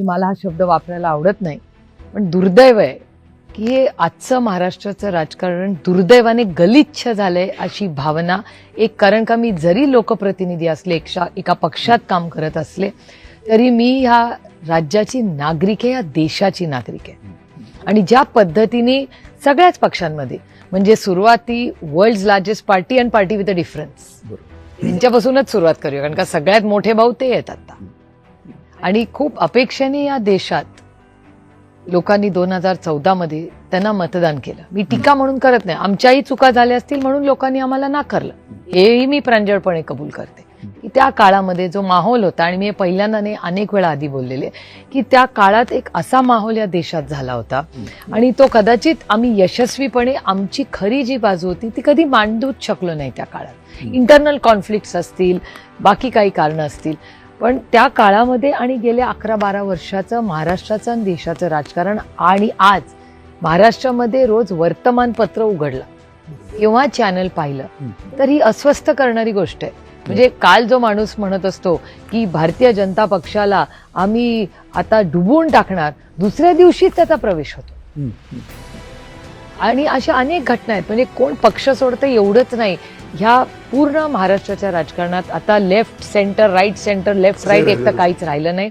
मला हा शब्द वापरायला आवडत नाही, पण दुर्दैव आहे की हे आजचं महाराष्ट्राचं राजकारण दुर्दैवाने गलिच्छ झालंय अशी भावना एक. कारण का मी जरी लोकप्रतिनिधी असले, एका पक्षात काम करत असले, तरी मी ह्या राज्याची नागरिक आहे, या देशाची नागरिक आहे. आणि ज्या पद्धतीने सगळ्याच पक्षांमध्ये, म्हणजे सुरुवाती world largest party and party with a difference, त्यांच्यापासूनच सुरुवात करूया, कारण का सगळ्यात मोठे भाऊ ते आहेत आता. आणि खूप अपेक्षेने या देशात लोकांनी 2014 मध्ये त्यांना मतदान केलं. मी टीका म्हणून करत नाही, आमच्याही चुका झाल्या असतील म्हणून लोकांनी आम्हाला नाकारलं, हेही मी प्रांजळपणे कबूल करते. की त्या काळामध्ये जो माहोल होता, आणि मी पहिल्यांदा नाही अनेक वेळा आधी बोललेले, की त्या काळात एक असा माहोल या देशात झाला होता, आणि तो कदाचित आम्ही यशस्वीपणे आमची खरी जी बाजू होती ती कधी मांडूच शकलो नाही त्या काळात. इंटरनल कॉन्फ्लिक्ट्स असतील, बाकी काही कारणं असतील, पण त्या काळामध्ये आणि गेल्या 11-12 वर्षाचं महाराष्ट्राचं आणि देशाचं राजकारण, आणि आज महाराष्ट्रामध्ये रोज वर्तमानपत्र उघडलं किंवा चॅनल पाहिलं तर ही अस्वस्थ करणारी गोष्ट आहे. म्हणजे काल जो माणूस म्हणत असतो की भारतीय जनता पक्षाला आम्ही आता डुबवून टाकणार, दुसऱ्या दिवशीच त्याचा प्रवेश होतो. आणि अशा अनेक घटना आहेत. म्हणजे कोण पक्ष सोडतं एवढंच नाही, ह्या पूर्ण महाराष्ट्राच्या राजकारणात आता left centre, right centre, left right एक तर काहीच राहिलं नाही.